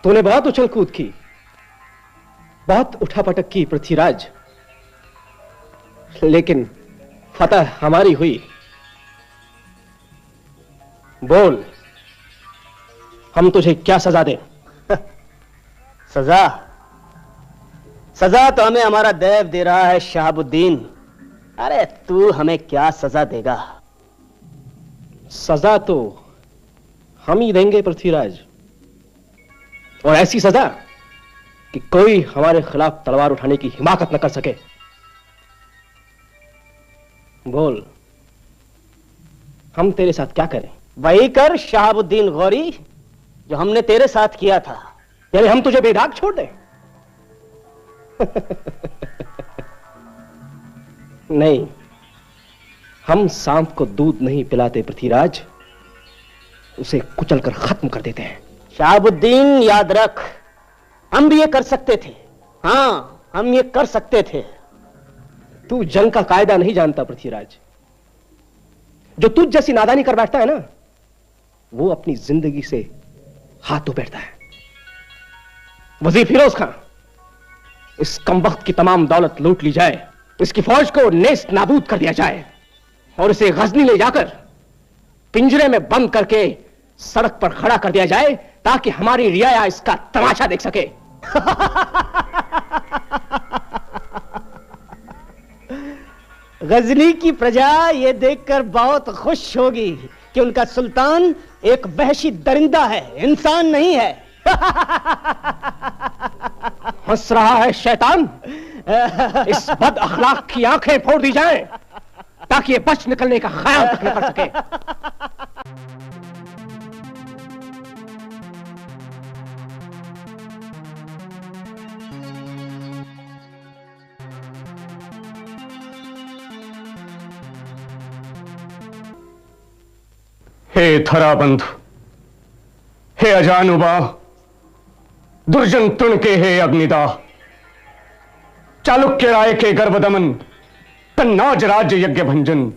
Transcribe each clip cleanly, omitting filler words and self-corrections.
तूने बहुत उछल कूद की, बहुत उठापटक की पृथ्वीराज, लेकिन फतह हमारी हुई। बोल, हम तुझे क्या सजा दें? सजा? सजा तो हमें हमारा देव दे रहा है शहाबुद्दीन। अरे तू हमें क्या सजा देगा? सजा तो हम ही देंगे पृथ्वीराज, और ऐसी सजा कि कोई हमारे खिलाफ तलवार उठाने की हिमाकत न कर सके। बोल, हम तेरे साथ क्या करें? वही कर शहाबुद्दीन गौरी जो हमने तेरे साथ किया था। यानी हम तुझे बेदाग छोड़ दें? नहीं, हम सांप को दूध नहीं पिलाते पृथ्वीराज, उसे कुचलकर खत्म कर देते हैं। शहाबुद्दीन याद रख, हम भी ये कर सकते थे। हां, हम ये कर सकते थे। तू जंग का कायदा नहीं जानता पृथ्वीराज। जो तुझ जैसी नादानी कर बैठता है ना, वो अपनी जिंदगी से हाथ धो बैठता है। वजीर फिरोज खां, इस कमबख्त की तमाम दौलत लूट ली जाए, इसकी फौज को नेस्त नाबूद कर दिया जाए और इसे गजनी ले जाकर पिंजरे में बंद करके सड़क पर खड़ा कर दिया जाए ताकि हमारी रियाया इसका तमाशा देख सके। गजनी की प्रजा यह देखकर बहुत खुश होगी कि उनका सुल्तान एक वहशी दरिंदा है, इंसान नहीं है। हंस रहा है शैतान? इस बद अखलाक की आंखें फोड़ दी जाएं ताकि ये बच निकलने का ख्याल तक न कर सके। हे थरा बंधु, हे अजानुबा, दुर्जन तुण के हे अग्निदाह, चालुक्य राय के गर्भदमन, कन्नौज राज्य यज्ञ भंजन।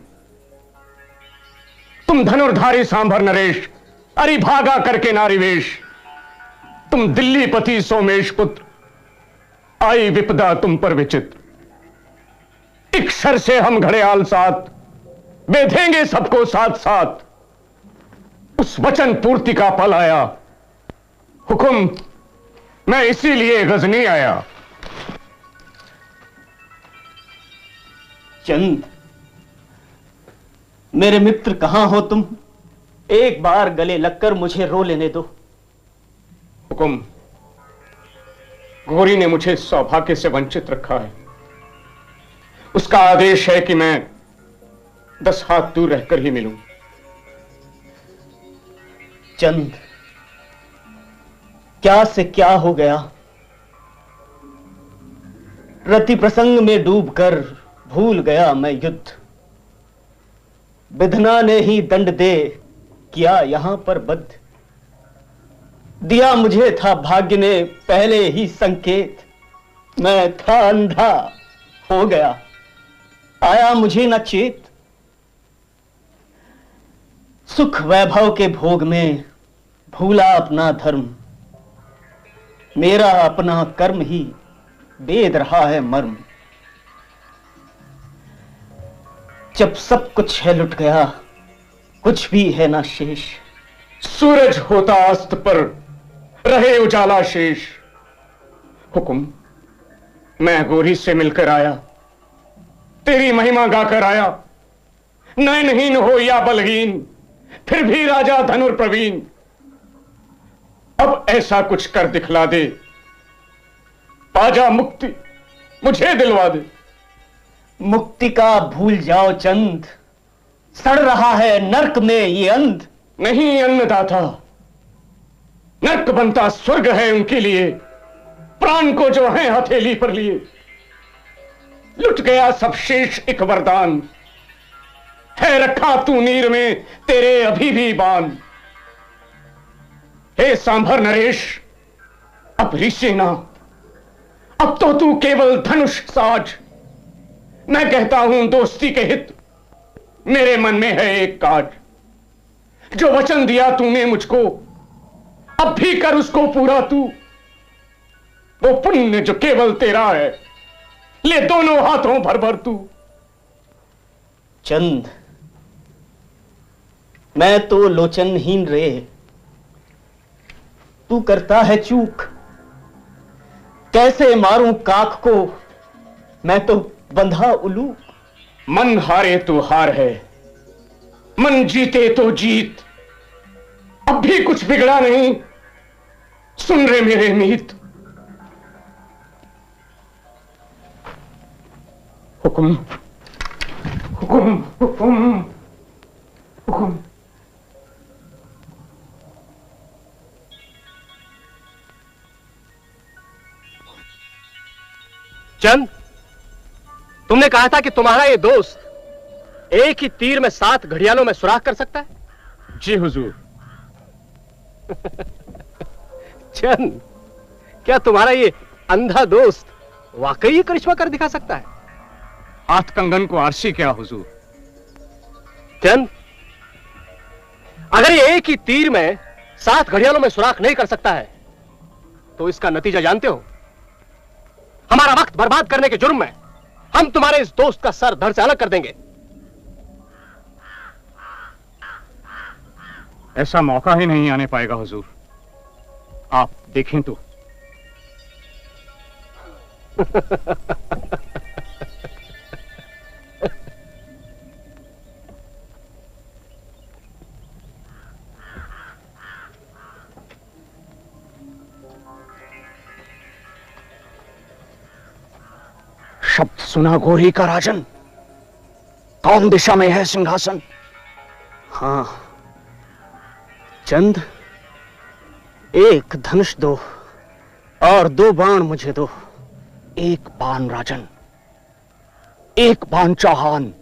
तुम धनुर्धारी सांभर नरेश, अरि भागा करके नारीवेश। तुम दिल्ली पति सोमेश पुत्र, आई विपदा तुम पर विचित्र। इक्षर से हम घड़ियाल साथ, बेधेंगे सबको साथ साथ। उस वचन पूर्ति का पल आया, हुक्म मैं इसीलिए गजनी आया। चंद, मेरे मित्र कहां हो तुम? एक बार गले लगकर मुझे रो लेने दो। हुक्म, गौरी ने मुझे सौभाग्य से वंचित रखा है। उसका आदेश है कि मैं 10 हाथ दूर रहकर ही मिलूं। चंद, क्या से क्या हो गया? रति प्रसंग में डूबकर भूल गया मैं युद्ध। विधना ने ही दंड दे किया यहां पर बद्ध। दिया मुझे था भाग्य ने पहले ही संकेत। मैं था अंधा हो गया, आया मुझे न चेत। सुख वैभव के भोग में भूला अपना धर्म। मेरा अपना कर्म ही वेद रहा है मर्म। जब सब कुछ है लुट गया, कुछ भी है ना शेष। सूरज होता अस्त पर रहे उजाला शेष। हुक्म, मैं गौरी से मिलकर आया, तेरी महिमा गाकर आया। नयनहीन हो या बलहीन, फिर भी राजा धनुर प्रवीण। अब ऐसा कुछ कर दिखला दे, पाजा मुक्ति मुझे दिलवा दे। मुक्ति का भूल जाओ चंद, सड़ रहा है नरक में ये अंध। नहीं अन्नदाता, नरक बनता स्वर्ग है उनके लिए, प्राण को जो है हथेली पर लिए। लुट गया सब शेष एक वरदान, है रखा तू नीर में तेरे अभी भी बान। हे सांभर नरेश, अब ऋषि ना, अब तो तू केवल धनुष साज। मैं कहता हूं दोस्ती के हित, मेरे मन में है एक काज। जो वचन दिया तूने मुझको, अब भी कर उसको पूरा तू। वो पुण्य जो केवल तेरा है, ले दोनों हाथों भर भर तू। चंद, मैं तो लोचनहीन रे, तू करता है चूक। कैसे मारूं काख को, मैं तो बंधा उल्लू। मन हारे तो हार है, मन जीते तो जीत। अब भी कुछ बिगड़ा नहीं, सुन रे मेरे मीत। हुक्म हुक्म हुक्म हुक्म। चंद, तुमने कहा था कि तुम्हारा ये दोस्त एक ही तीर में 7 घड़ियालों में सुराख कर सकता है। जी हुजूर। चंद, क्या तुम्हारा ये अंधा दोस्त वाकई ये करिश्मा कर दिखा सकता है? हाथ कंगन को आरसी क्या हुजूर। चंद, अगर ये एक ही तीर में 7 घड़ियालों में सुराख नहीं कर सकता है, तो इसका नतीजा जानते हो? हमारा वक्त बर्बाद करने के जुर्म में हम तुम्हारे इस दोस्त का सर धड़ से अलग कर देंगे। ऐसा मौका ही नहीं आने पाएगा हुजूर, आप देखें तो। शब्द सुना गोरी का राजन, कौन दिशा में है सिंहासन? हां चंद, एक धनुष दो और 2 बाण मुझे दो। एक बाण राजन, एक बाण चौहान,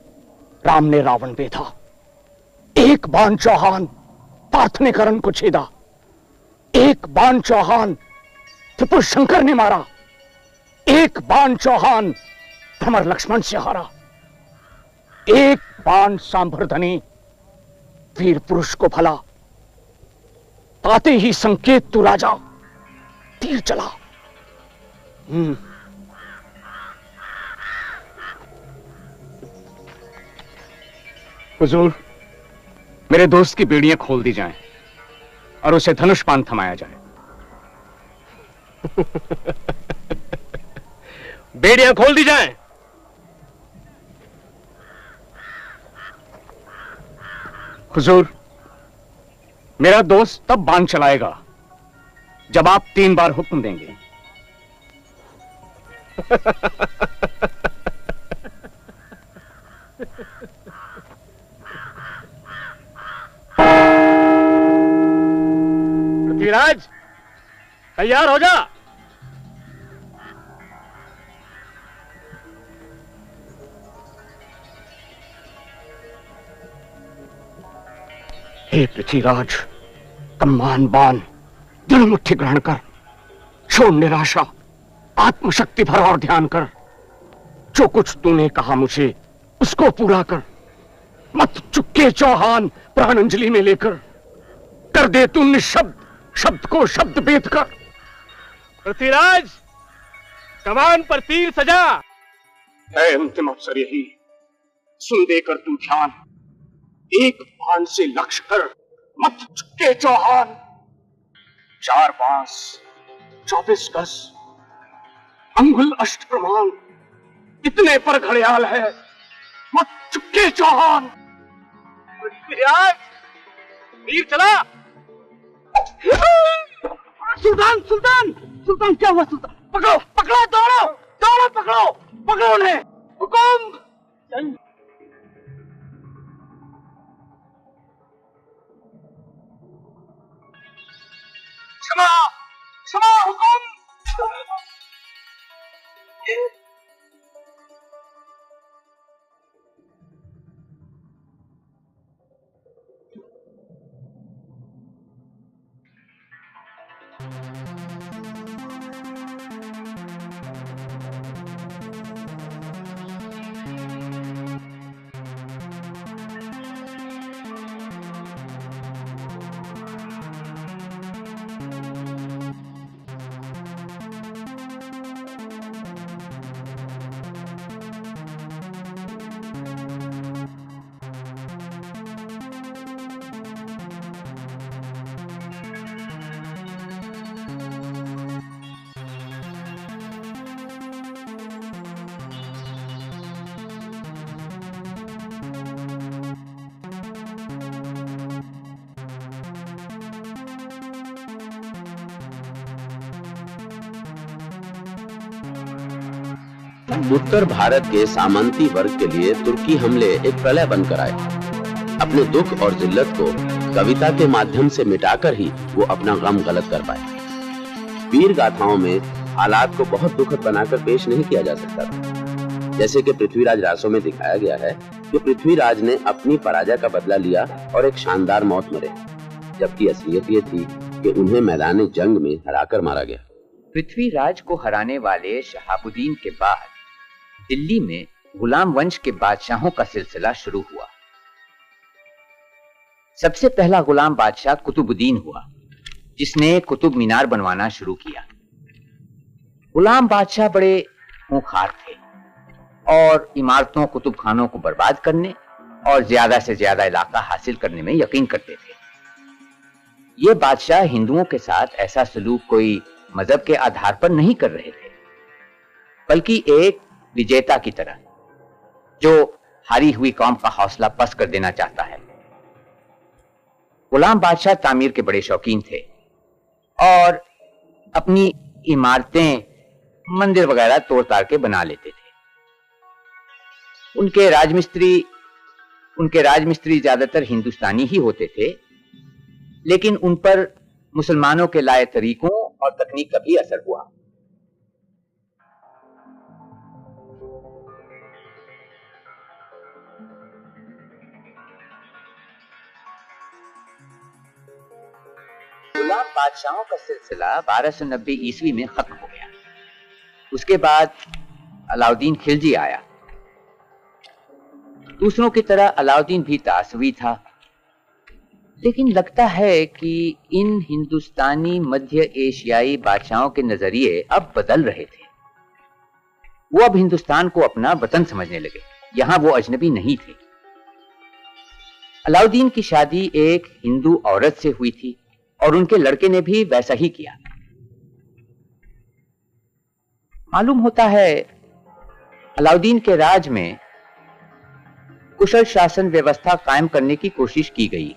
राम ने रावण बेधा। एक बाण चौहान, पार्थ ने कर्ण को छेदा। एक बाण चौहान, त्रिपुर शंकर ने मारा। एक बाण चौहान, भ्रमर लक्ष्मण से हारा। एक बाण सांभरधनी, वीर पुरुष को भला। आते ही संकेत तू राजा, तीर चला। हुजूर, मेरे दोस्त की बेड़ियां खोल दी जाएं और उसे धनुष बाण थमाया जाए। बेड़ियां खोल दी जाएं। हुजूर, मेरा दोस्त तब बाण चलाएगा जब आप 3 बार हुक्म देंगे। पृथ्वीराज, तैयार हो जा। हे पृथ्वीराज, कम्मान बाण दिल मुट्ठी ग्रहण कर। छोड़ निराशा, आत्मशक्ति भर और ध्यान कर। जो कुछ तूने कहा मुझे, उसको पूरा कर। मत चुके चौहान, प्राण अंजलि में लेकर। कर दे तू निशब्द, शब्द को शब्द भेद कर। पृथ्वीराज, कमान पर तीर सजा। है अंतिम अवसर यही, सुन देकर तू ध्यान। एक बाण से लक्ष्य कर, मत चुके चौहान। 4 बांस 24 गज, अंगुल अष्ट प्रमाण, इतने पर घड़ियाल है। मत चुके चौहान। पृथ्वीराज, तीर चला। सुल्तान सुल्तान सुल्तान, क्या हुआ सुल्तान? पकड़ो पकड़ो, दौड़ो दौड़ो, पकड़ो पकड़ो उन्हें। हुकुम। क्षमा क्षमा, हुकुम। उत्तर भारत के सामंती वर्ग के लिए तुर्की हमले एक प्रलय बनकर आए। अपने दुख और जिल्लत को कविता के माध्यम से मिटाकर ही वो अपना गम गलत कर पाए। वीर गाथाओं में हालात को बहुत दुखद बनाकर पेश नहीं किया जा सकता था। जैसे कि पृथ्वीराज रासों में दिखाया गया है कि पृथ्वीराज ने अपनी पराजय का बदला लिया और एक शानदार मौत मरे, जबकि असलियत ये थी कि उन्हें मैदान जंग में हराकर मारा गया। पृथ्वीराज को हराने वाले शहाबुद्दीन के बाद दिल्ली में गुलाम वंश के बादशाहों का सिलसिला शुरू हुआ। सबसे पहला गुलाम बादशाह कुतुबुद्दीन हुआ, जिसने कुतुब मीनार बनवाना शुरू किया। गुलाम बादशाह बड़े खूंखार थे और इमारतों, कुतुब खानों को बर्बाद करने और ज्यादा से ज्यादा इलाका हासिल करने में यकीन करते थे। ये बादशाह हिंदुओं के साथ ऐसा सलूक कोई मजहब के आधार पर नहीं कर रहे थे, बल्कि एक विजेता की तरह जो हारी हुई कौम का हौसला पस्त कर देना चाहता है। गुलाम बादशाह तामीर के बड़े शौकीन थे और अपनी इमारतें, मंदिर वगैरह तोड़ ताड़ के बना लेते थे। उनके राजमिस्त्री ज्यादातर हिंदुस्तानी ही होते थे, लेकिन उन पर मुसलमानों के लाए तरीकों और तकनीक का भी असर हुआ। गुलाम बादशाहों का सिलसिला 1290 ईस्वी में खत्म हो गया। उसके बाद अलाउद्दीन खिलजी आया। दूसरों की तरह अलाउद्दीन भी तासवी था, लेकिन लगता है कि इन हिंदुस्तानी मध्य एशियाई बादशाहों के नजरिए अब बदल रहे थे। वो अब हिंदुस्तान को अपना वतन समझने लगे, यहां वो अजनबी नहीं थे। अलाउद्दीन की शादी एक हिंदू औरत से हुई थी और उनके लड़के ने भी वैसा ही किया। मालूम होता है अलाउद्दीन के राज में कुशल शासन व्यवस्था कायम करने की कोशिश की गई,